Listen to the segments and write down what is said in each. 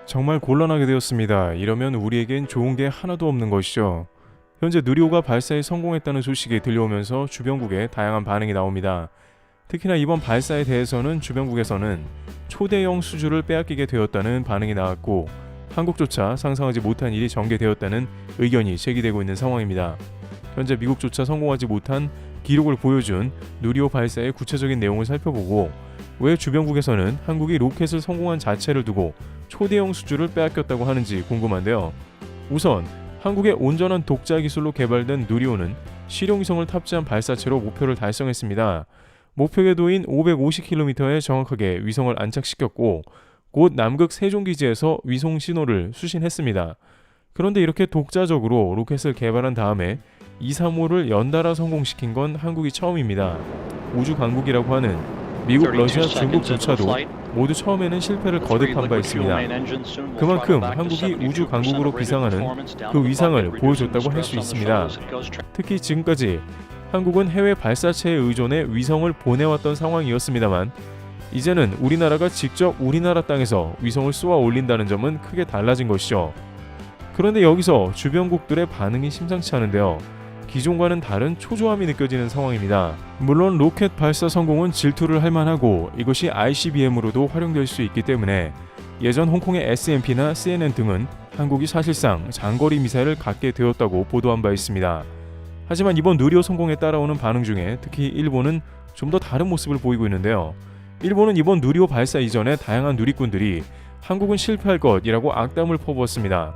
정말 곤란하게 되었습니다. 이러면 우리에겐 좋은 게 하나도 없는 것이죠. 현재 누리호가 발사에 성공했다는 소식이 들려오면서 주변국에 다양한 반응이 나옵니다. 특히나 이번 발사에 대해서는 주변국에서는 초대형 수주를 빼앗기게 되었다는 반응이 나왔고, 한국조차 상상하지 못한 일이 전개되었다는 의견이 제기되고 있는 상황입니다. 현재 미국조차 성공하지 못한 기록을 보여준 누리호 발사의 구체적인 내용을 살펴보고, 왜 주변국에서는 한국이 로켓을 성공한 자체를 두고 초대형 수주를 빼앗겼다고 하는지 궁금한데요. 우선 한국의 온전한 독자 기술로 개발된 누리호는 실용위성을 탑재한 발사체로 목표를 달성했습니다. 목표 궤도인 550km에 정확하게 위성을 안착시켰고, 곧 남극 세종기지에서 위성 신호를 수신했습니다. 그런데 이렇게 독자적으로 로켓을 개발한 다음에 2, 3호를 연달아 성공시킨 건 한국이 처음입니다. 우주 강국이라고 하는 미국, 러시아, 중국조차도 모두 처음에는 실패를 거듭한 바 있습니다. 그만큼 한국이 우주 강국으로 비상하는 그 위상을 보여줬다고 할 수 있습니다. 특히 지금까지 한국은 해외 발사체에 의존해 위성을 보내왔던 상황이었습니다만, 이제는 우리나라가 직접 우리나라 땅에서 위성을 쏘아 올린다는 점은 크게 달라진 것이죠. 그런데 여기서 주변국들의 반응이 심상치 않은데요. 기존과는 다른 초조함이 느껴지는 상황입니다. 물론 로켓 발사 성공은 질투를 할 만하고, 이것이 ICBM으로도 활용될 수 있기 때문에 예전 홍콩의 SMP나 CNN 등은 한국이 사실상 장거리 미사일을 갖게 되었다고 보도한 바 있습니다. 하지만 이번 누리호 성공에 따라오는 반응 중에 특히 일본은 좀 더 다른 모습을 보이고 있는데요. 일본은 이번 누리호 발사 이전에 다양한 누리꾼들이 한국은 실패할 것이라고 악담을 퍼부었습니다.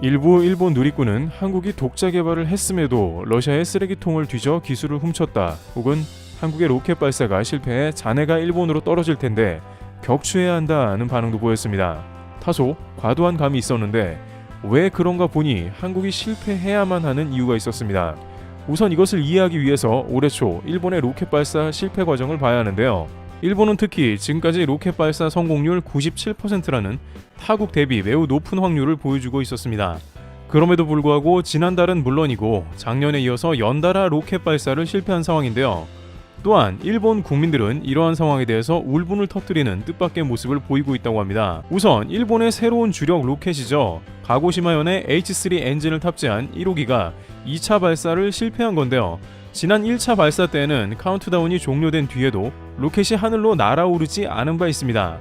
일부 일본 누리꾼은 한국이 독자 개발을 했음에도 러시아의 쓰레기통을 뒤져 기술을 훔쳤다, 혹은 한국의 로켓 발사가 실패해 잔해가 일본으로 떨어질 텐데 격추해야 한다는 반응도 보였습니다. 다소 과도한 감이 있었는데 왜 그런가 보니 한국이 실패해야만 하는 이유가 있었습니다. 우선 이것을 이해하기 위해서 올해 초 일본의 로켓 발사 실패 과정을 봐야 하는데요. 일본은 특히 지금까지 로켓 발사 성공률 97%라는 타국 대비 매우 높은 확률을 보여주고 있었습니다. 그럼에도 불구하고 지난달은 물론이고 작년에 이어서 연달아 로켓 발사를 실패한 상황인데요. 또한 일본 국민들은 이러한 상황에 대해서 울분을 터뜨리는 뜻밖의 모습을 보이고 있다고 합니다. 우선 일본의 새로운 주력 로켓이죠. 가고시마현의 H3 엔진을 탑재한 1호기가 2차 발사를 실패한 건데요. 지난 1차 발사 때에는 카운트다운이 종료된 뒤에도 로켓이 하늘로 날아오르지 않은 바 있습니다.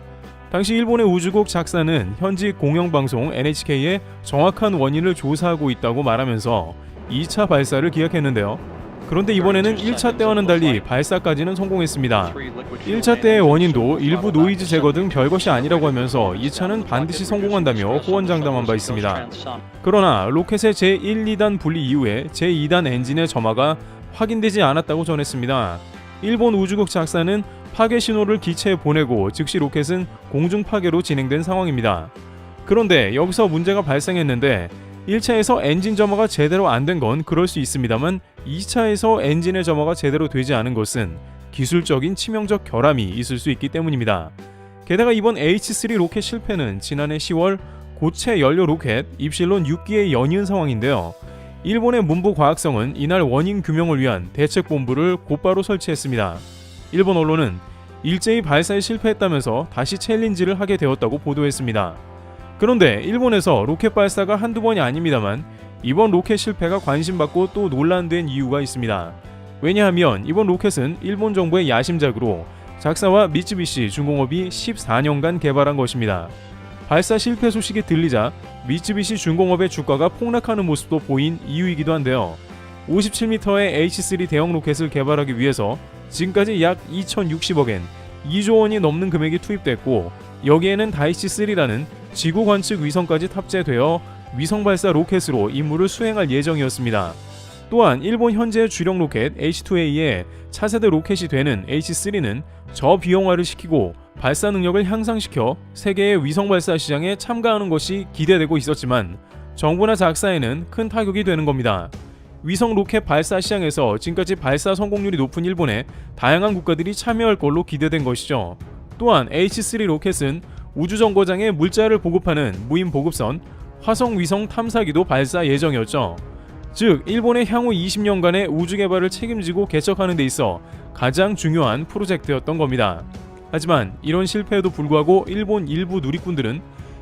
당시 일본의 우주국 작사는 현지 공영방송 NHK에 정확한 원인을 조사하고 있다고 말하면서 2차 발사를 기약했는데요. 그런데 이번에는 1차 때와는 달리 발사까지는 성공했습니다. 1차 때의 원인도 일부 노이즈 제거 등 별것이 아니라고 하면서 2차는 반드시 성공한다며 호언장담한 바 있습니다. 그러나 로켓의 제1, 2단 분리 이후에 제2단 엔진의 점화가 확인되지 않았다고 전했습니다. 일본 우주국 작사는 파괴 신호를 기체에 보내고 즉시 로켓은 공중 파괴로 진행된 상황입니다. 그런데 여기서 문제가 발생했는데 1차에서 엔진 점화가 제대로 안 된 건 그럴 수 있습니다만 2차에서 엔진의 점화가 제대로 되지 않은 것은 기술적인 치명적 결함이 있을 수 있기 때문입니다. 게다가 이번 H3 로켓 실패는 지난해 10월 고체 연료 로켓 입실론 6기에 연이은 상황인데요. 일본의 문부과학성은 이날 원인 규명을 위한 대책본부를 곧바로 설치했습니다. 일본 언론은 일제히 발사에 실패했다면서 다시 챌린지를 하게 되었다고 보도했습니다. 그런데 일본에서 로켓 발사가 한두 번이 아닙니다만 이번 로켓 실패가 관심받고 또 논란된 이유가 있습니다. 왜냐하면 이번 로켓은 일본 정부의 야심작으로 작사와 미쯔비시 중공업이 14년간 개발한 것입니다. 발사 실패 소식이 들리자 미쯔비시 중공업의 주가가 폭락하는 모습도 보인 이유이기도 한데요. 57m의 H3 대형 로켓을 개발하기 위해서 지금까지 약 2,060억엔 2조 원이 넘는 금액이 투입됐고, 여기에는 다이치3라는 지구 관측 위성까지 탑재되어 위성 발사 로켓으로 임무를 수행할 예정이었습니다. 또한 일본 현재의 주력 로켓 H2A의 차세대 로켓이 되는 H3는 저비용화를 시키고 발사 능력을 향상시켜 세계의 위성 발사 시장에 참가하는 것이 기대되고 있었지만 정부나 작사에는 큰 타격이 되는 겁니다. 위성 로켓 발사 시장에서 지금까지 발사 성공률이 높은 일본에 다양한 국가들이 참여할 걸로 기대된 것이죠. 또한 H3 로켓은 우주정거장에 물자를 보급하는 무인 보급선 화성 위성 탐사기도 발사 예정이었죠. 즉 일본의 향후 20년간의 우주 개발을 책임지고 개척하는 데 있어 가장 중요한 프로젝트였던 겁니다. 하지만 이런 실패에도 불구하고 일본 일부 누리꾼들은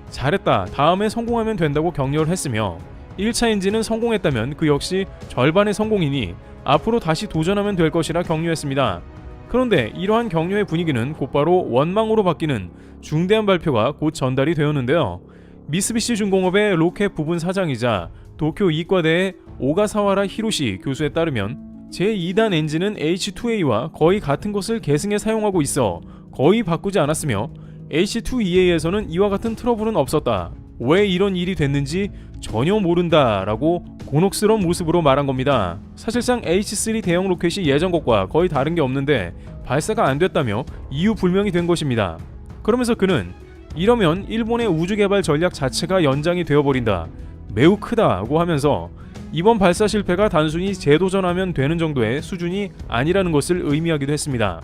잘했다, 다음에 성공하면 된다고 격려를 했으며 1차 엔진은 성공했다면 그 역시 절반의 성공이니 앞으로 다시 도전하면 될 것이라 격려했습니다. 그런데 이러한 격려의 분위기는 곧바로 원망으로 바뀌는 중대한 발표가 곧 전달이 되었는데요. 미쓰비시 중공업의 로켓 부분 사장이자 도쿄 이과대의 오가사와라 히로시 교수에 따르면 제2단 엔진은 H2A와 거의 같은 것을 계승해 사용하고 있어 거의 바꾸지 않았으며 H2EA에서는 이와 같은 트러블은 없었다. 왜 이런 일이 됐는지 전혀 모른다 라고 곤혹스러운 모습으로 말한 겁니다. 사실상 H3 대형 로켓이 예전 것과 거의 다른 게 없는데 발사가 안 됐다며 이유 불명이 된 것입니다. 그러면서 그는 이러면 일본의 우주개발 전략 자체가 연장이 되어버린다, 매우 크다고 하면서 이번 발사 실패가 단순히 재도전하면 되는 정도의 수준이 아니라는 것을 의미하기도 했습니다.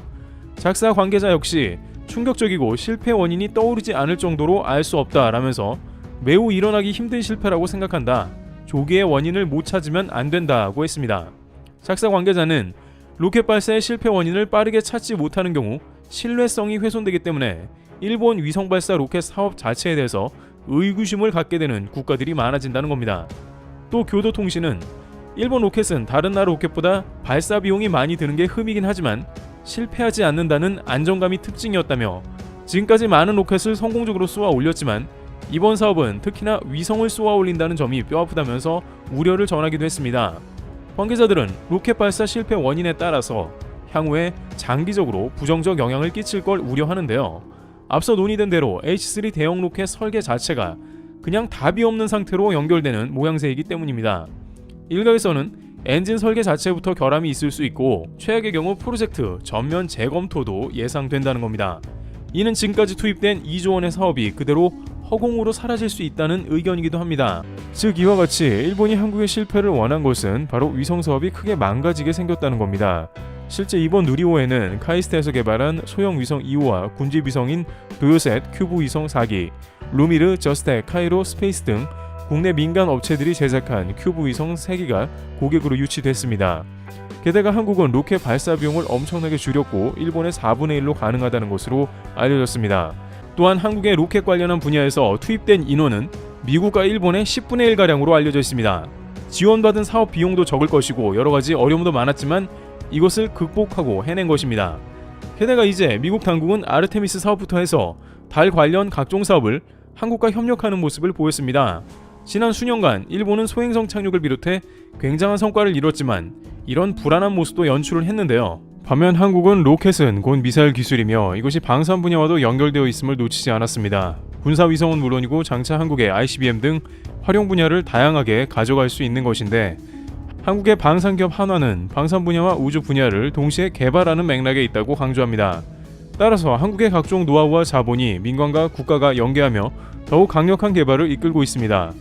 작사 관계자 역시 충격적이고 실패 원인이 떠오르지 않을 정도로 알 수 없다라면서 매우 일어나기 힘든 실패라고 생각한다, 조기의 원인을 못 찾으면 안 된다고 했습니다. 작사 관계자는 로켓 발사의 실패 원인을 빠르게 찾지 못하는 경우 신뢰성이 훼손되기 때문에 일본 위성 발사 로켓 사업 자체에 대해서 의구심을 갖게 되는 국가들이 많아진다는 겁니다. 또 교도통신은 일본 로켓은 다른 나라 로켓보다 발사 비용이 많이 드는 게 흠이긴 하지만 실패하지 않는다는 안정감이 특징이었다며 지금까지 많은 로켓을 성공적으로 쏘아 올렸지만 이번 사업은 특히나 위성을 쏘아 올린다는 점이 뼈아프다면서 우려를 전하기도 했습니다. 관계자들은 로켓 발사 실패 원인에 따라서 향후에 장기적으로 부정적 영향을 끼칠 걸 우려하는데요. 앞서 논의된 대로 H3 대형 로켓 설계 자체가 그냥 답이 없는 상태로 연결되는 모양새이기 때문입니다. 일각에서는 엔진 설계 자체부터 결함이 있을 수 있고 최악의 경우 프로젝트 전면 재검토도 예상된다는 겁니다. 이는 지금까지 투입된 2조 원의 사업이 그대로 허공으로 사라질 수 있다는 의견이기도 합니다. 즉 이와 같이 일본이 한국의 실패를 원한 것은 바로 위성 사업이 크게 망가지게 생겼다는 겁니다. 실제 이번 누리호에는 카이스트에서 개발한 소형 위성 2호와 군집 위성인 도요셋 큐브 위성 4기, 루미르, 저스텍, 카이로 스페이스 등 국내 민간 업체들이 제작한 큐브 위성 3기가 고객으로 유치됐습니다. 게다가 한국은 로켓 발사 비용을 엄청나게 줄였고 일본의 4분의 1로 가능하다는 것으로 알려졌습니다. 또한 한국의 로켓 관련한 분야에서 투입된 인원은 미국과 일본의 10분의 1가량으로 알려져 있습니다. 지원받은 사업 비용도 적을 것이고 여러가지 어려움도 많았지만 이것을 극복하고 해낸 것입니다. 게다가 이제 미국 당국은 아르테미스 사업부터 해서 달 관련 각종 사업을 한국과 협력하는 모습을 보였습니다. 지난 수년간 일본은 소행성 착륙을 비롯해 굉장한 성과를 이뤘지만 이런 불안한 모습도 연출을 했는데요. 반면 한국은 로켓은 곧 미사일 기술이며 이것이 방산 분야와도 연결되어 있음을 놓치지 않았습니다. 군사 위성은 물론이고 장차 한국의 ICBM 등 활용 분야를 다양하게 가져갈 수 있는 것인데 한국의 방산기업 한화는 방산 분야와 우주 분야를 동시에 개발하는 맥락에 있다고 강조합니다. 따라서 한국의 각종 노하우와 자본이 민간과 국가가 연계하며 더욱 강력한 개발을 이끌고 있습니다.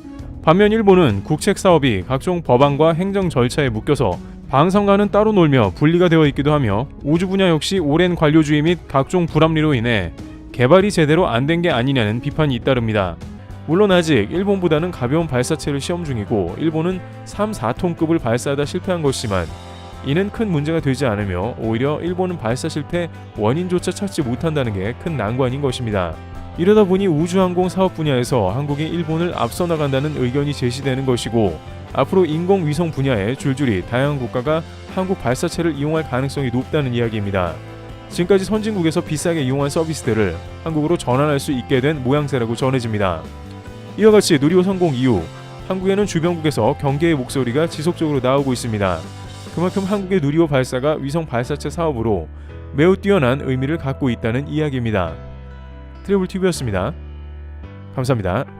반면 일본은 국책 사업이 각종 법안과 행정 절차에 묶여서 방산과는 따로 놀며 분리가 되어 있기도 하며 우주 분야 역시 오랜 관료주의 및 각종 불합리로 인해 개발이 제대로 안 된 게 아니냐는 비판이 잇따릅니다. 물론 아직 일본보다는 가벼운 발사체를 시험 중이고 일본은 3, 4톤급을 발사하다 실패한 것이지만 이는 큰 문제가 되지 않으며 오히려 일본은 발사 실패 원인조차 찾지 못한다는 게 큰 난관인 것입니다. 이러다 보니 우주항공 사업 분야에서 한국이 일본을 앞서 나간다는 의견이 제시되는 것이고 앞으로 인공위성 분야에 줄줄이 다양한 국가가 한국 발사체를 이용할 가능성이 높다는 이야기입니다. 지금까지 선진국에서 비싸게 이용한 서비스들을 한국으로 전환할 수 있게 된 모양새라고 전해집니다. 이와 같이 누리호 성공 이후 한국에는 주변국에서 경계의 목소리가 지속적으로 나오고 있습니다. 그만큼 한국의 누리호 발사가 위성 발사체 사업으로 매우 뛰어난 의미를 갖고 있다는 이야기입니다. 트래블TV였습니다. 감사합니다.